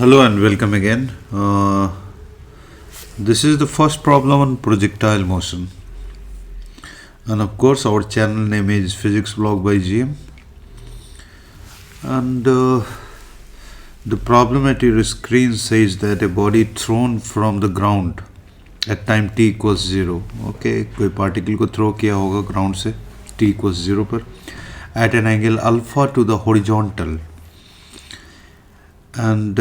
Hello and welcome again. This is the first problem on projectile motion, and of course, our channel name is Physics Blog by GM. And the problem at your screen says that a body thrown from the ground at time t equals 0. Okay, कोई particle को throw किया होगा ground से t equals 0 पर at an angle alpha to the horizontal. And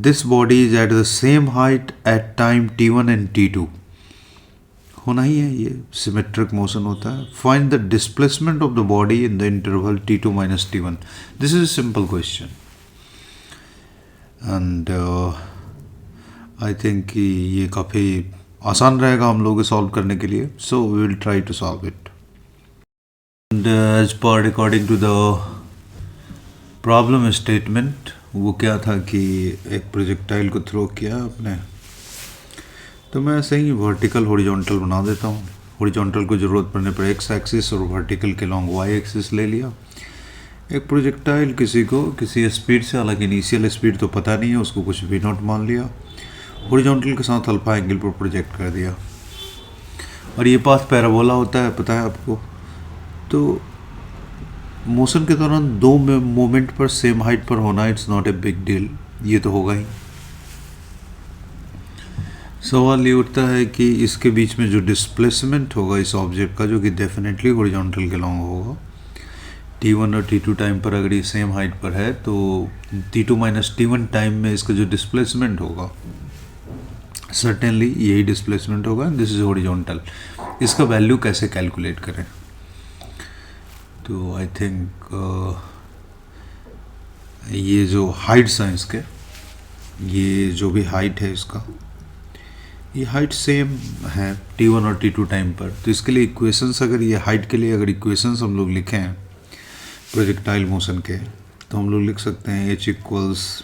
this body is at the same height at time t1 and t2. होना ही है, ये symmetric motion होता है. Find the displacement of the body in the interval t2 minus t1. This is a simple question and I think ये काफ़ी आसान रहेगा हम लोग सॉल्व करने के लिए. So we will try to solve it. And as पर according to the problem statement, वो क्या था कि एक प्रोजेक्टाइल को थ्रो किया आपने, तो मैं ऐसे ही वर्टिकल हॉरिजॉन्टल बना देता हूँ. हॉरिजॉन्टल को ज़रूरत पड़ने पर एक्स एक्सिस और वर्टिकल के लॉन्ग वाई एक्सिस ले लिया. एक प्रोजेक्टाइल किसी स्पीड से, हालांकि इनिशियल स्पीड तो पता नहीं है, उसको कुछ भी नॉट मान लिया, हॉरिजॉन्टल के साथ अल्फा एंगल पर प्रोजेक्ट कर दिया. और ये पाथ पैराबोला होता है, पता है आपको. तो मोशन के दौरान दो मोमेंट पर सेम हाइट पर होना, it's not a big deal, ये तो होगा ही. सवाल ये उठता है कि इसके बीच में जो डिस्प्लेसमेंट होगा इस ऑब्जेक्ट का, जो कि डेफिनेटली हॉरिजॉन्टल के लॉन्ग होगा, t1 और t2 टाइम पर अगर ये सेम हाइट पर है, तो t2 माइनस t1 टाइम में इसका जो डिस्प्लेसमेंट होगा सर्टेनली यही डिस्प्लेसमेंट होगा. This is horizontal. इसका वैल्यू कैसे कैलकुलेट करें? तो आई थिंक ये जो हाइट्स हैं इसके, ये जो भी हाइट है इसका, ये हाइट सेम है t1 और t2 टाइम पर. तो इसके लिए इक्वेशंस, अगर ये हाइट के लिए अगर इक्वेशंस हम लोग लिखें हैं प्रोजेक्टाइल मोशन के, तो हम लोग लिख सकते हैं h इक्वल्स,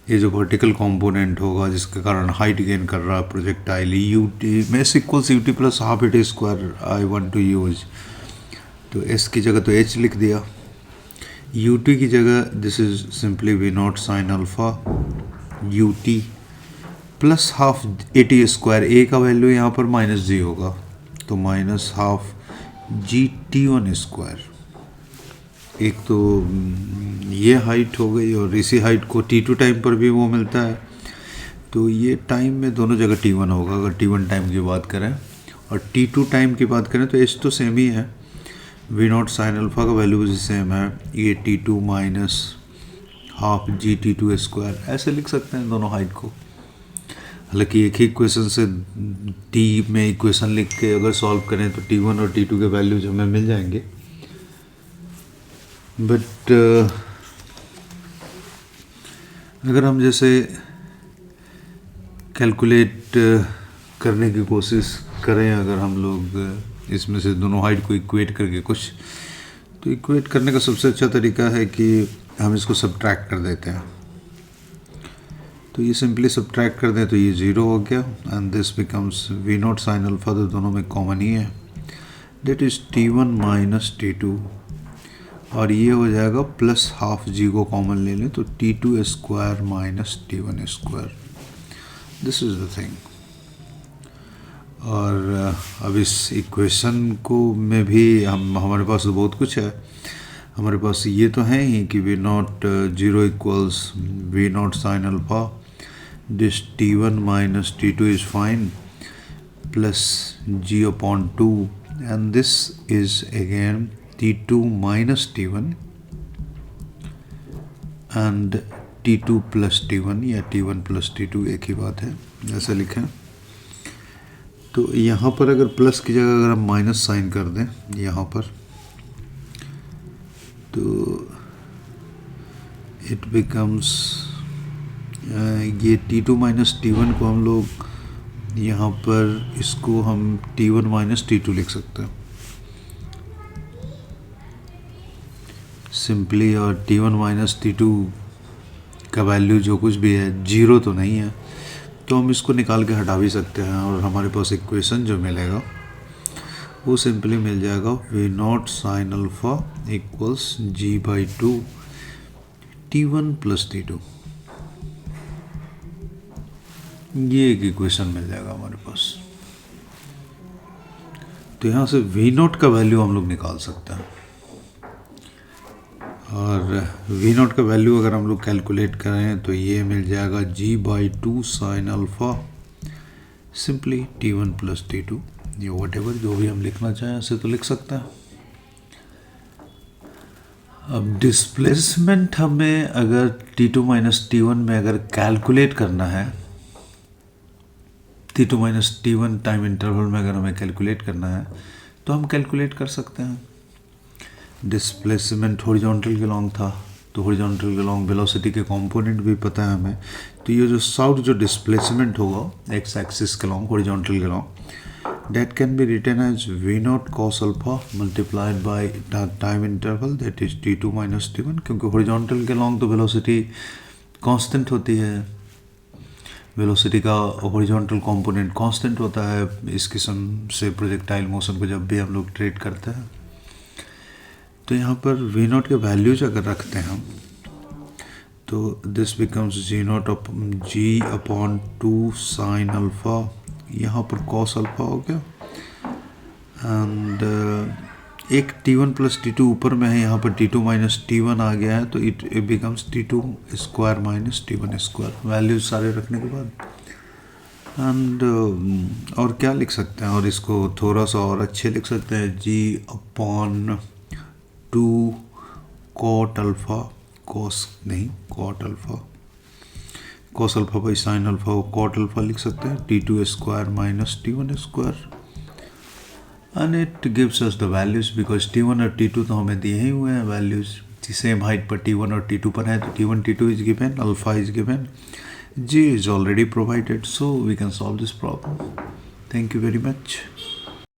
ये जो वर्टिकल कंपोनेंट होगा जिसके कारण हाइट गेन कर रहा है प्रोजेक्टाइल, ut में s equals ut plus half at square I want to use. तो s की जगह तो h लिख दिया, ut की जगह this is simply v naught sine alpha ut plus half a t square. A का वैल्यू यहाँ पर माइनस जी होगा, तो minus half g t one square. एक तो ये हाइट हो गई, और इसी हाइट को t2 टाइम पर भी वो मिलता है, तो ये टाइम में दोनों जगह t1 होगा अगर t1 टाइम की बात करें. और t2 टाइम की बात करें तो h तो सेम ही है, v नॉट साइन अल्फा का वैल्यू भी सेम है, ये t2 minus half g t two square. ऐसे लिख सकते हैं दोनों हाइट को. हालांकि एक ही इक्वेशन से t में इक्वेशन लिख के अगर सॉल्व करें तो t1 और t2 के वैल्यूज हमें मिल जाएंगे. बट अगर हम जैसे कैलकुलेट करने की कोशिश करें, अगर हम लोग इसमें से दोनों हाइट को इक्वेट करके कुछ, तो इक्वेट करने का सबसे अच्छा तरीका है कि हम इसको सब्ट्रैक्ट कर देते हैं. तो ये सिंपली सब्ट्रैक्ट कर दें तो ये ज़ीरो हो गया, and this becomes v naught sine alpha, तो दोनों में कॉमन ही है, that is t1 minus t2. और ये हो जाएगा प्लस हाफ जी को कॉमन ले लें तो t2 square minus t1 square. This is the thing. और अब इस इक्वेशन को में भी हमारे पास तो बहुत कुछ है. हमारे पास ये तो है ही कि v naught zero equals v naught sine alpha, this t1 minus t2 is fine, plus g upon 2, and this is again t2 minus t1 and t2 plus t1, या t1 प्लस t2 एक ही बात है, ऐसा लिखें. तो यहाँ पर अगर प्लस की जगह अगर हम माइनस साइन कर दें यहाँ पर, तो इट बिकम्स ये t2 माइनस t1 को हम लोग यहाँ पर इसको हम t1 माइनस t2 लिख सकते हैं सिंपली. और t1 माइनस t2 का वैल्यू जो कुछ भी है, जीरो तो नहीं है, तो हम इसको निकाल के हटा भी सकते हैं, और हमारे पास इक्वेशन जो मिलेगा वो सिंपली मिल जाएगा v naught sine alpha equals g by 2 t1 plus t2. ये एक इक्वेशन मिल जाएगा हमारे पास। तो यहाँ से वी नॉट का वैल्यू हम लोग निकाल सकते हैं, और वी नॉट का वैल्यू अगर हम लोग कैलकुलेट करें तो ये मिल जाएगा g/2 sine alpha, simply t1 plus t2, ये वट एवर जो भी हम लिखना चाहें ऐसे तो लिख सकते हैं। अब डिस्प्लेसमेंट हमें अगर t2 माइनस t1 में अगर कैलकुलेट करना है, t2 minus t1 time interval में अगर हमें कैलकुलेट करना है तो हम कैलकुलेट कर सकते हैं। डिस्प्लेसमेंट हॉरिजॉन्टल के लॉन्ग था, तो हॉरिजॉन्टल के लॉन्ग वेलोसिटी के कंपोनेंट भी पता है हमें, तो ये जो साउथ जो डिस्प्लेसमेंट होगा एक्स एक्सिस के लॉन्ग हॉरिजॉन्टल के along, that can be written as v naught cos alpha multiplied by time interval that is t2 minus t1, क्योंकि हॉरिजॉन्टल के लॉन्ग तो वेलोसिटी कांस्टेंट होती है, वेलोसिटी का हॉरिजॉन्टल कंपोनेंट कांस्टेंट होता है इस किस्म से प्रोजेक्टाइल मोशन को जब भी हम लोग ट्रेड करते हैं। तो यहाँ पर वी नॉट के वैल्यूज अगर रखते हैं हम, तो this becomes g/2 sine alpha, यहाँ पर कॉस अल्फ़ा हो गया, एंड एक t1 प्लस t2 ऊपर में है, यहाँ पर t2 माइनस t1 आ गया है, तो it becomes t2 square minus t1 square, values सारे रखने के बाद। एंड और क्या लिख सकते हैं, और इसको थोड़ा सा और अच्छे लिख सकते हैं, g/2 कॉट अल्फ़ा, कॉस नहीं cot alpha, cos alpha by sine alpha को कॉट अल्फ़ा लिख सकते हैं, t2 square minus t1 square, and it gives us the values, because t1 और t2 तो हमें दिए ही हुए हैं वैल्यूज, सेम हाइट पर t1 और t2 पर है, तो t1 t2 is given, alpha is given, g is already provided, so we can solve this problem. Thank you very much.